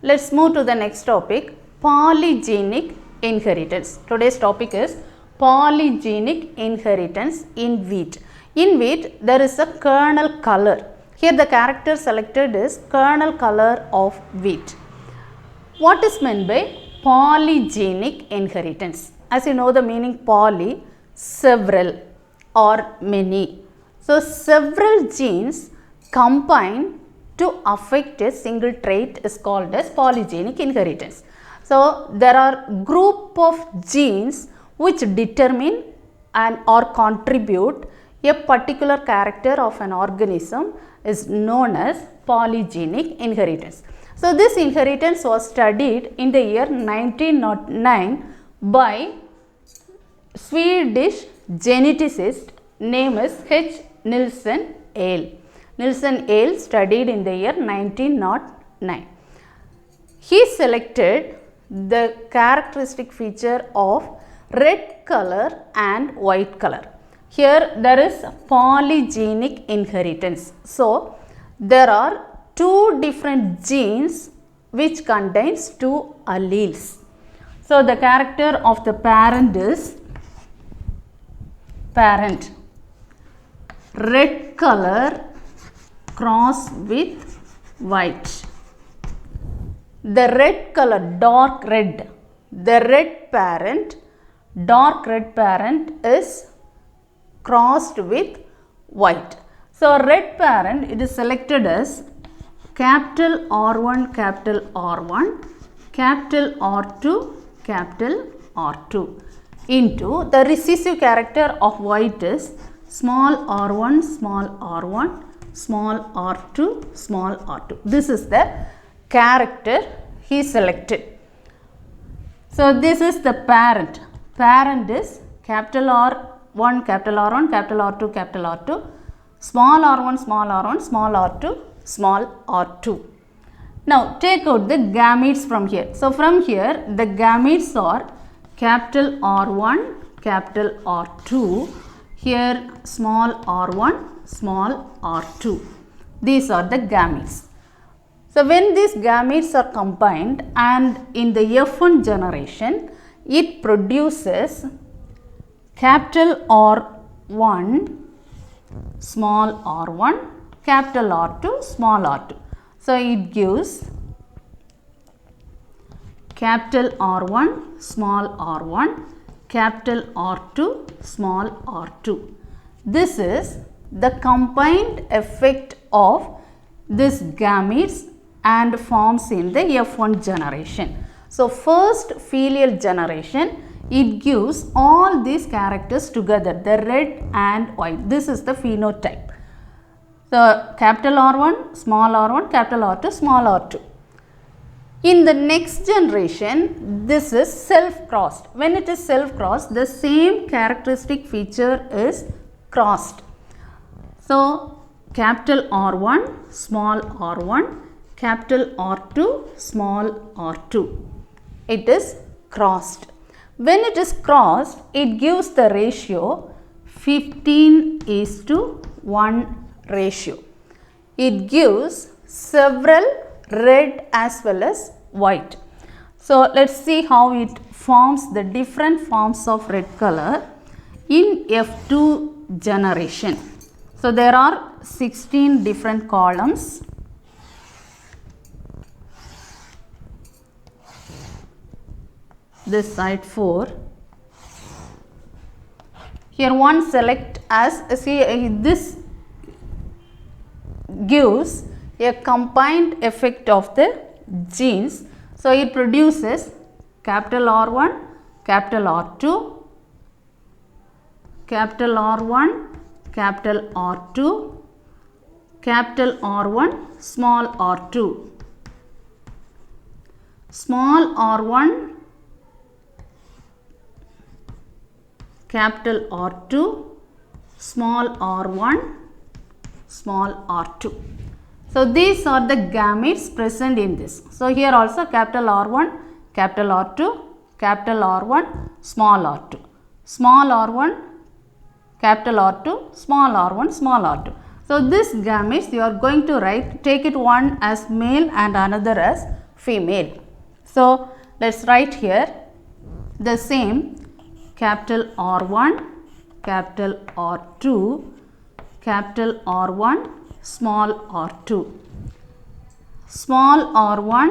Let's move to the next topic, polygenic inheritance. Today's topic is polygenic inheritance in wheat. In wheat, there is a kernel color. Here the character selected is kernel color of wheat. What is meant by polygenic inheritance? As you know the meaning poly, several or many. So several genes combine to affect a single trait is called as polygenic inheritance. So there are group of genes which determine and or contribute a particular character of an organism is known as polygenic inheritance. So this inheritance was studied in the year 1909 by Swedish geneticist name is H. Nilsson Ale. Nilsson Ale studied in the year 1909. He selected the characteristic feature of red color and white color. Here there is polygenic inheritance. So there are two different genes which contains two alleles. So the character of the parent is red color cross with white. The red color, dark red, the red parent, dark red parent is crossed with white. So red parent, it is selected as capital R1, capital R1, capital R2, capital R2 into the recessive character of white is small r1, small r1, small r2, small r2. This is the character he selected. So this is the parent. Parent is capital R1, capital R1, capital R2, capital R2, small r1, small r1, small r2, small r2. Now take out the gametes from here. So from here the gametes are capital R1, capital R2, here small r1, small r2. These are the gametes. So when these gametes are combined and in the F1 generation, it produces capital R1, small r1, capital R2, small r2. So it gives capital R1, small r1, capital R2, small r2. This is the combined effect of this gametes and forms in the F1 generation. So first filial generation, it gives all these characters together, the red and white. This is the phenotype. So capital R1, small r1, capital R2, small r2. In the next generation, this is self-crossed. When it is self-crossed, the same characteristic feature is crossed. So capital R1, small r1, capital R2, small r2. It is crossed. When it is crossed, it gives the ratio 15:1 ratio. It gives several red as well as white. So let's see how it forms the different forms of red color in F2 generation. So there are 16 different columns. This side 4. Here one select as, see this gives a combined effect of the genes. So it produces capital R1, capital R2, capital R1, capital R2, capital R1, small r2, small r1, capital R2, small r1, small r2. So these are the gametes present in this. So here also capital R1, capital R2, capital R1, small r2, small r1, capital R2, small r1, small r2. So this gametes you are going to write, take it one as male and another as female. So let's write here the same capital R1, capital R2, capital R1, small r2, small r1,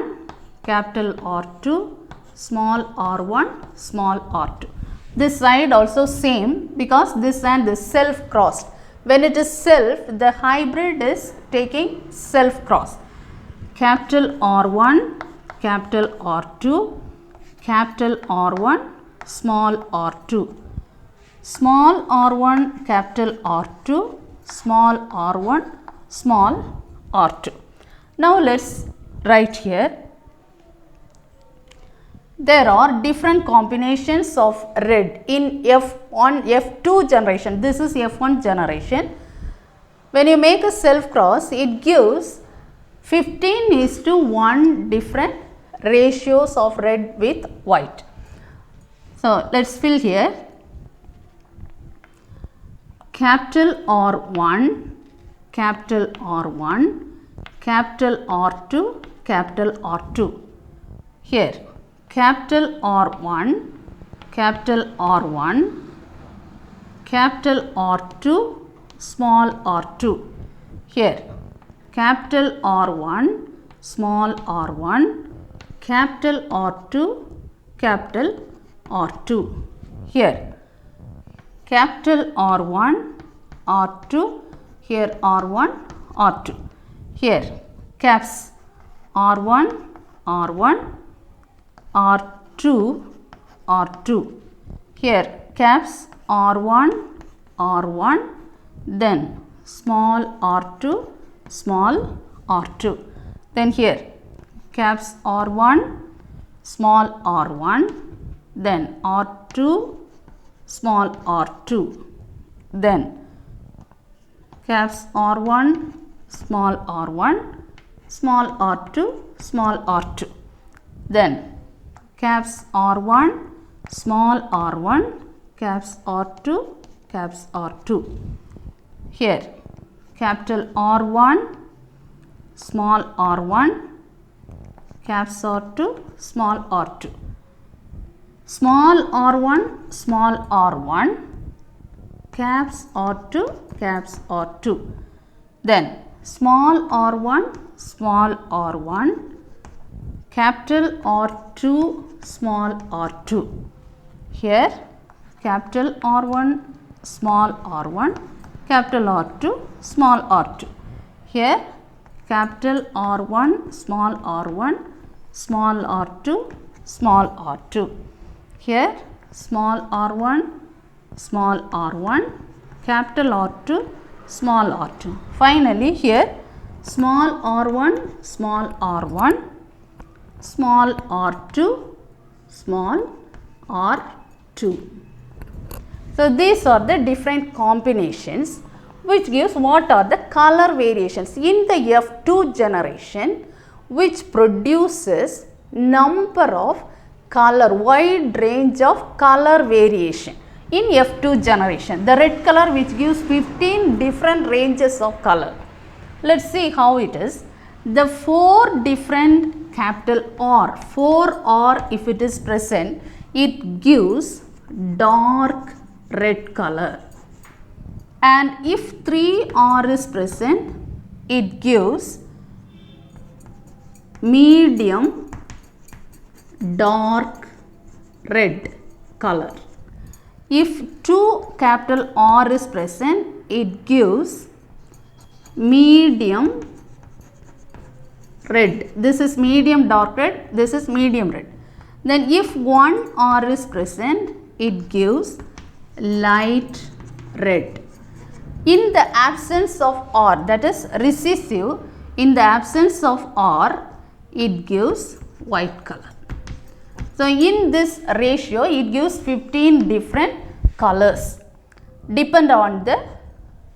capital R2, small r1, small r2. This side also same because this and this self crossed. When it is self, the hybrid is taking self cross. Capital R1, capital R2, capital R1, small r2, small r1, capital R2, small r1, small r2. Now let's write here. There are different combinations of red in F1, F2 generation. This is F1 generation. When you make a self cross, it gives 15:1 different ratios of red with white. So let's fill here. Capital R1, capital R1, capital R2, capital R2. Here capital R1, capital R1, capital R2, small r2. Here capital R1, small r1, capital R2, capital R2. Here capital R1, R2, here R1, R2. Here caps R1, R1, R2, R2. Here caps R1, R1, then small r2, small r2. Then here caps R1, small r1, then R2, small r2. Then caps R1, small r1, small r2, small r2. Then caps R1, small r1, caps R2, caps R2. Here capital R1, small r1, caps R2, small r2. Small r1, small r1, caps R2, caps R2. Then small r1, small r1, capital R2, small r2. Here capital R1, small r1, capital R2, small r2. Here capital R1, small r1, small r2, small r2. Here small r1, small r1, capital R2, small r2. Finally here small r1, small r1, small r2, small r2. So these are the different combinations which gives what are the color variations in the F2 generation, which produces number of color, wide range of color variation in F2 generation. The red color which gives 15 different ranges of color. Let's see how it is. The 4 different capital R, 4R if it is present, it gives dark red color. And if 3R is present, it gives medium dark red color. If 2 capital R is present, it gives medium red. This is medium dark red, this is medium red. Then if 1 R is present, it gives light red. In the absence of R, that is recessive, in the absence of R, it gives white color. So in this ratio, it gives 15 different colors depend on the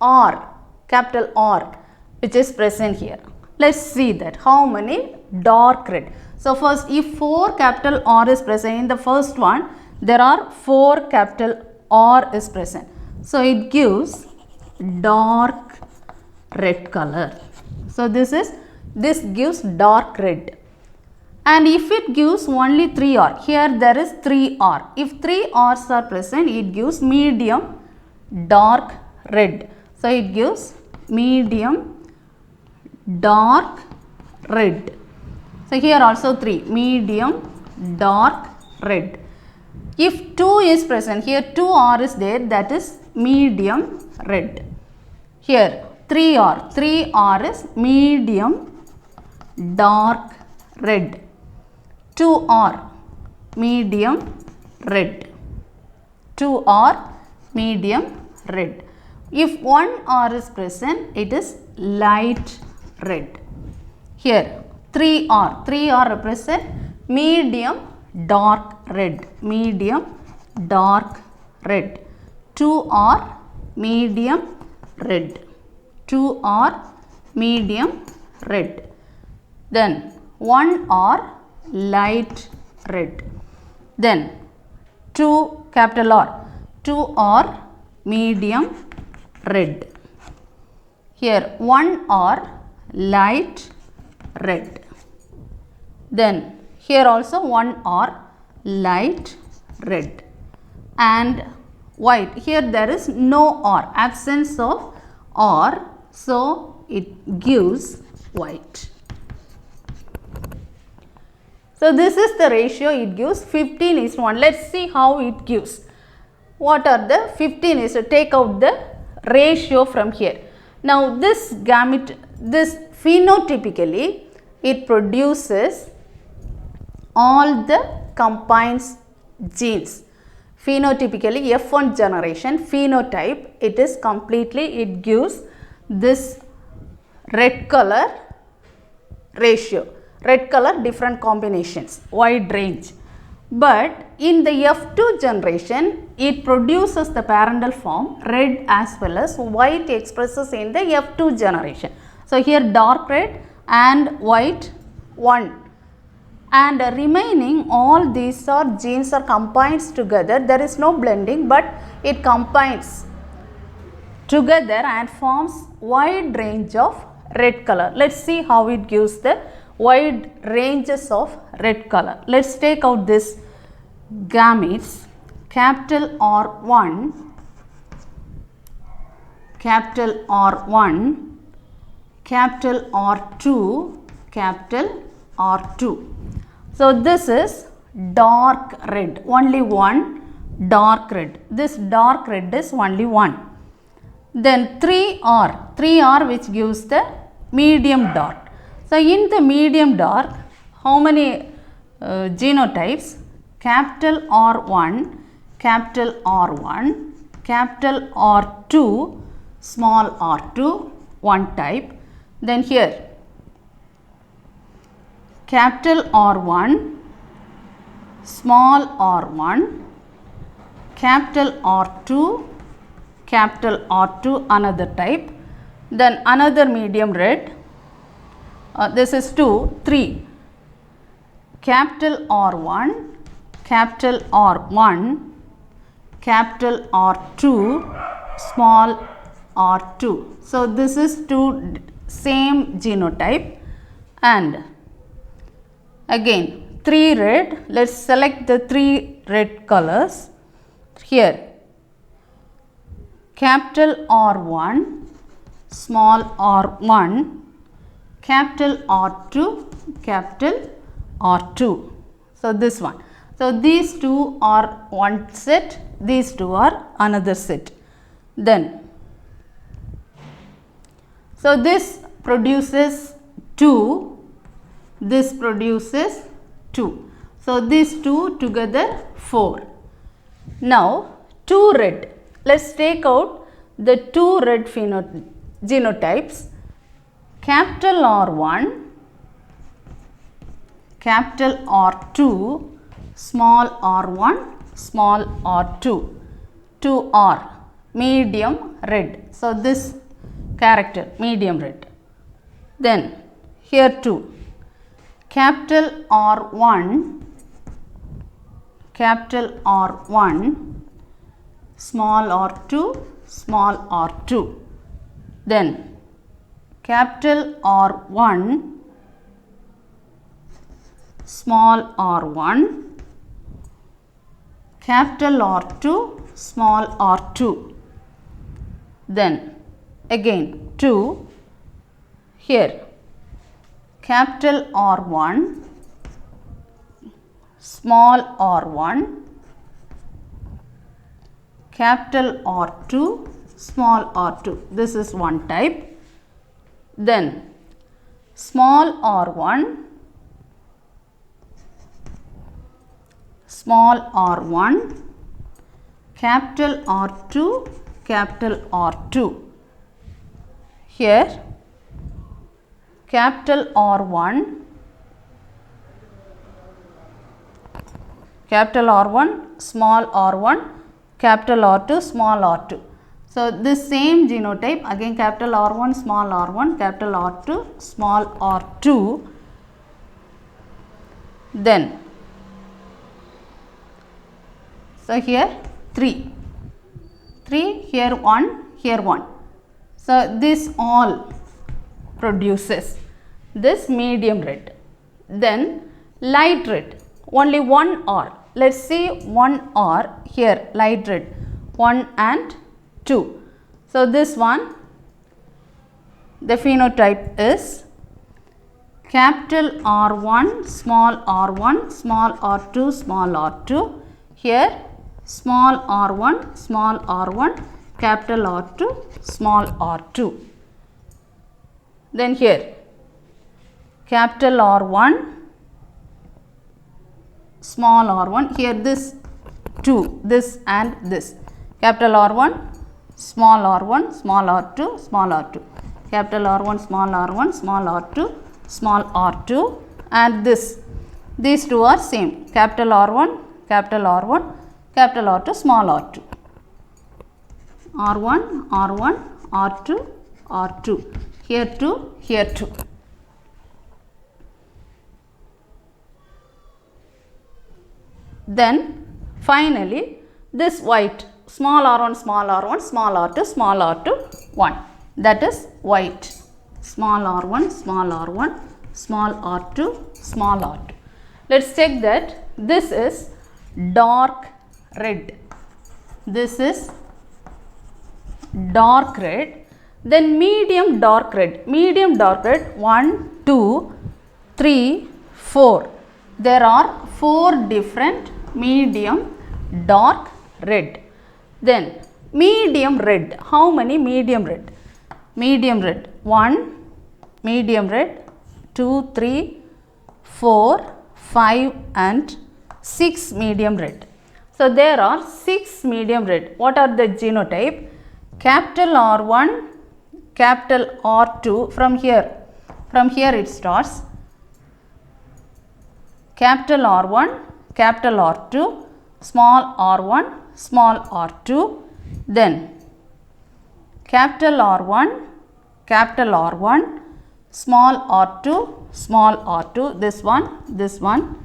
R, capital R, which is present here. Let's see that how many dark red. So first, if 4 capital R is present in the first one, there are 4 capital R is present. So it gives dark red color. So this gives dark red. And if it gives only 3R, here there is 3R. If 3 R's are present, it gives medium dark red. So, it gives medium dark red. So, here also 3, medium dark red. If 2 is present, here 2R is there, that is medium red. Here 3R is medium dark red. 2R medium red. 2R medium red. If 1R is present, it is light red. Here 3R represent medium dark red. Medium dark red. 2R medium red. 2R medium red. Then 1R light red. Then 2 capital R. 2R medium red. Here 1R light red. Then here also 1R light red. And white. Here there is no R. Absence of R. So it gives white. So, this is the ratio it gives 15:1. Let us see how it gives. What are the 15 is to take out the ratio from here. Now, this gamete, this phenotypically it produces all the combined genes. Phenotypically F1 generation phenotype, it is completely, it gives this red color ratio. Red color different combinations, wide range. But in the F2 generation, it produces the parental form red as well as white expresses in the F2 generation. So, here dark red and white 1. And remaining all these are genes are combined together. There is no blending, but it combines together and forms wide range of red color. Let us see how it gives the wide ranges of red color. Let us take out this gametes, capital R1, capital R1, capital R2, capital R2. So, this is dark red, only one dark red. This dark red is only one. Then 3R which gives the medium dark. So, in the medium dark, how many genotypes? Capital R1, capital R1, capital R2, small r2, one type. Then here, capital R1, small r1, capital R2, another type. Then another medium red. This is 2, 3, capital R1, capital R1, capital R2, small r2. So, this is 2 same genotype, and again 3 red. Let us select the 3 red colors. Here capital R1, small r1, capital R2, capital R2. So, this one. So, these two are one set, these two are another set. Then, so this produces 2, this produces 2. So, these two together 4. Now, 2 red. Let us take out the 2 red genotypes. Capital R1, capital R2, small r1, small r2, 2R, medium red. So, this character medium red. Then here 2, capital R1, capital R1, small r2, small r2. Then capital R1, small r1, capital R2, small r2. Then again 2, here capital R1, small r1, capital R2, small r2. This is one type. Then small r1, small r1, capital R2, capital R2. Here capital R1, capital R1, small r1, capital R2, small r2. So this same genotype, again capital R1, small r1, capital R2, small r2. Then so here 3, here 1, here 1. So this all produces this medium red. Then light red, only one R. Let's see one R here, light red, 1 and 2. So this one, the phenotype is capital R1, small r1, small r2, small r2. Here small r1, small r1, capital R2, small r2. Then here capital R1, small r1, here this 2, this and this, capital R1, small r1, small r2, small r2, capital R1, small r1, small r2, small r2, and this, these two are same, capital R1, capital R1, capital R2, small r2, R1, R1, R2, R2, here 2, here 2. Then finally this white, small r1, small r1, small r2, small r2, 1, that is white, small r1, small r1, small r2, small r2. Let's check that this is dark red, this is dark red, then medium dark red, 1, 2, 3, 4. There are 4 different medium dark red. Then medium red, how many medium red? Medium red, 1 medium red, 2, 3, 4, 5 and 6 medium red. So there are 6 medium red. What are the genotype? Capital R1, capital R2, from here it starts. Capital R1, capital R2, small r1, small r2, then capital R1, small r2, small r2, this one,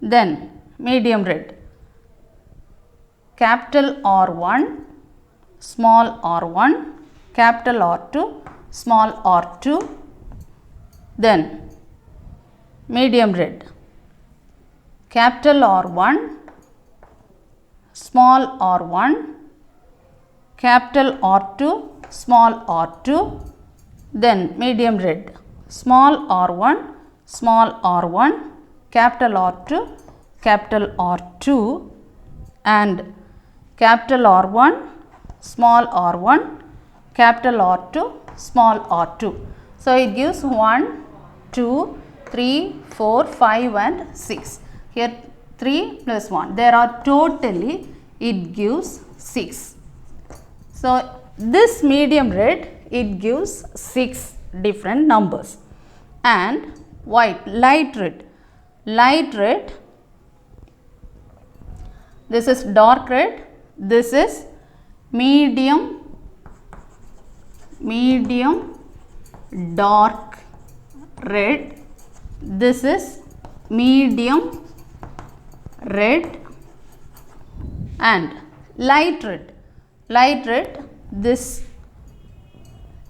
then medium red, capital R1, small r1, capital R2, small r2, then medium red, capital R1, small r1, capital R2, small r2, then medium red, small r1, capital R2, capital R2, and capital R1, small r1, capital R2, small r2. So it gives 1, 2, 3, 4, 5 and 6. Here 3 plus 1. There are totally it gives 6. So this medium red, it gives 6 different numbers. And white, light red, this is dark red, this is medium dark red, this is medium red, and light red, this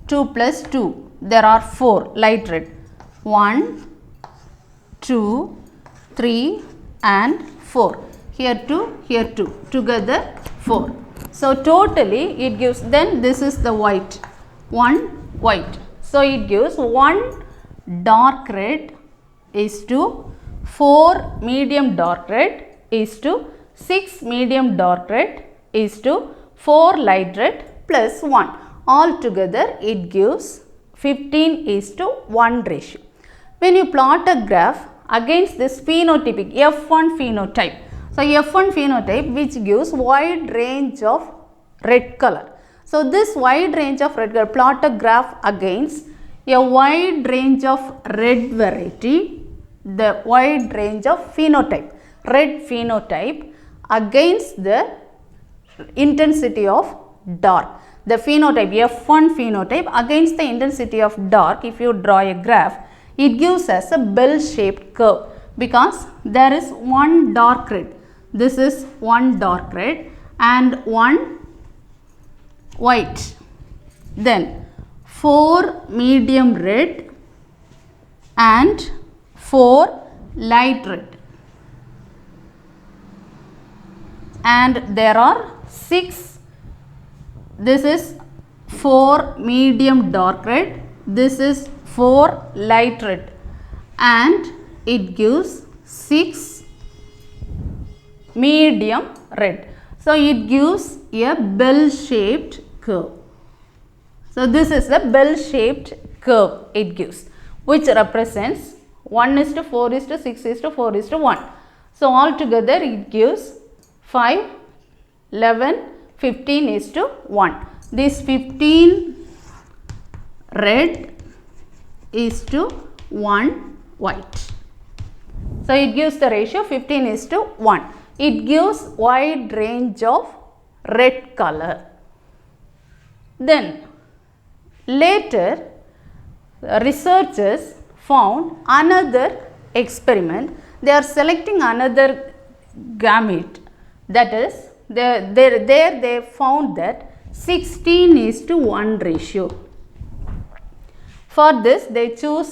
2 plus 2, there are 4 light red, 1, 2, 3 and 4. Here 2, together 4. So totally it gives, then this is the white, 1 white. So it gives 1 dark red is to 4 medium dark red is to 6 medium dark red is to 4 light red plus 1. Altogether it gives 15 is to 1 ratio. When you plot a graph against this phenotypic F1 phenotype, so F1 phenotype which gives wide range of red color. So this wide range of red color, plot a graph against a wide range of red variety, the wide range of phenotype, red phenotype against the intensity of dark. The phenotype, F1 phenotype against the intensity of dark, if you draw a graph, it gives us a bell shaped curve because there is one dark red. This is one dark red and one white. Then 4 medium red and 4 light red. And there are 6. This is 4 medium dark red. This is 4 light red. And it gives 6 medium red. So it gives a bell shaped curve. So this is the bell shaped curve it gives, which represents 1:4:6:4:1. So altogether it gives 5, 11, 15:1. This 15 red is to 1 white. So it gives the ratio 15:1. It gives wide range of red color. Then later researchers found another experiment. They are selecting another gamete, that is they found that 16:1 ratio. For this they choose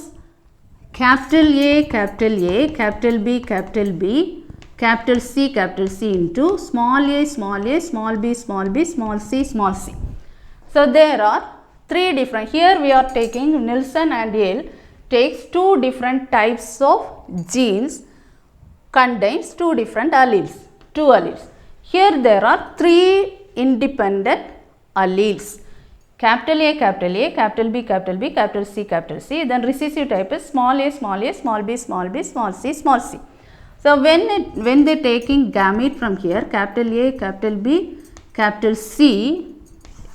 capital A, capital A, capital B, capital B, capital C into small a, small a, small b, small b, small c, small c. So there are 3 different, here we are taking Nielsen and Yale takes 2 different types of genes, contains 2 different alleles, 2 alleles. Here there are 3 independent alleles, capital A, capital A, capital B, capital B, capital C, then recessive type is small a, small a, small b, small b, small c, small c. So when they taking gamete from here, capital A, capital B, capital C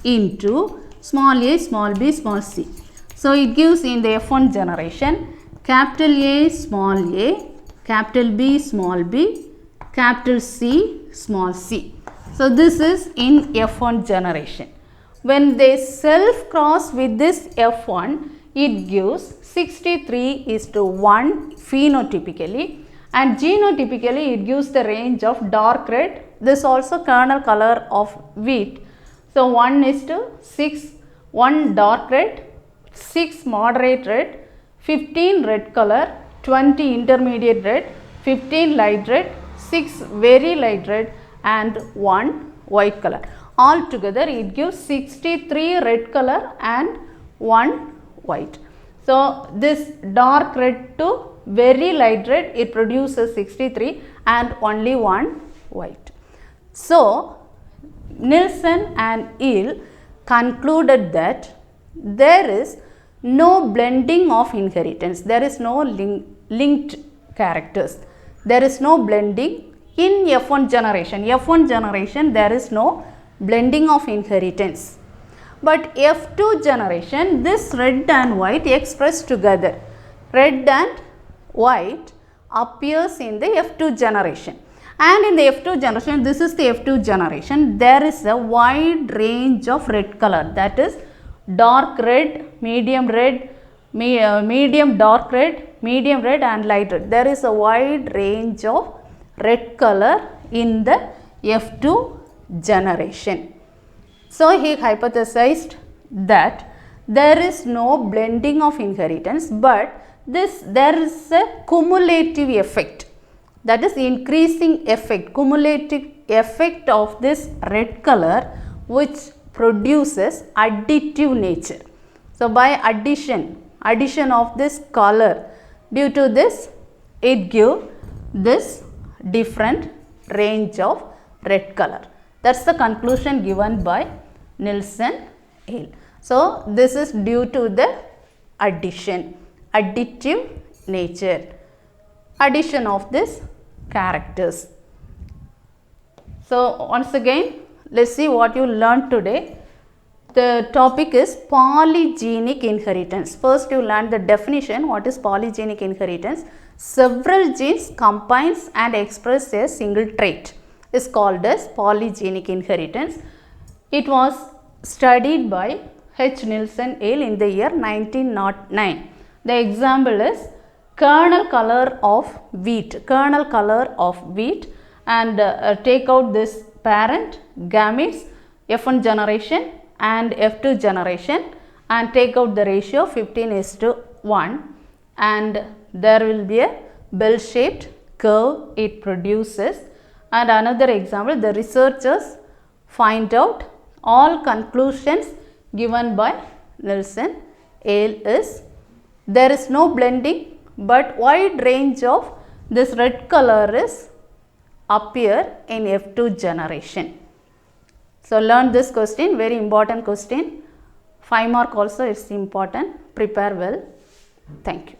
into small a, small b, small c. So it gives in the F1 generation capital A, small a, capital B, small b, capital C, small c. So this is in F1 generation. When they self cross with this F1, it gives 63:1 phenotypically, and genotypically it gives the range of dark red. This also kernel color of wheat. So 1:6, 1 dark red, 6 moderate red, 15 red color, 20 intermediate red, 15 light red, 6 very light red and 1 white color. Altogether it gives 63 red color and 1 white. So this dark red to very light red, it produces 63 and only 1 white. So Nielsen and Yale concluded that there is no blending of inheritance, there is no linked characters, there is no blending in F1 generation. F1 generation there is no blending of inheritance. But F2 generation, this red and white expressed together, red and white appears in the F2 generation. And in the F2 generation, this is the F2 generation, there is a wide range of red color, that is dark red, medium dark red, medium red and light red. There is a wide range of red color in the F2 generation. So he hypothesized that there is no blending of inheritance, but there is a cumulative effect. that is increasing effect, cumulative effect of this red color which produces additive nature. So, by addition of this color, due to this it gives this different range of red color. That is the conclusion given by Nielsen Ale. So, this is due to the additive nature, addition of this characters. So, once again let us see what you learned today. The topic is polygenic inheritance. First you learn the definition, what is polygenic inheritance. Several genes combines and express a single trait is called as polygenic inheritance. It was studied by H. Nielsen Ale in the year 1909. The example is kernel color of wheat, and take out this parent gametes F1 generation and F2 generation and take out the ratio 15:1, and there will be a bell shaped curve it produces. And another example, the researchers find out all conclusions given by Nielsen Ale is there is no blending, but wide range of this red color is appear in F2 generation. So, learn this question, very important question. 5 mark also is important. Prepare well. Thank you.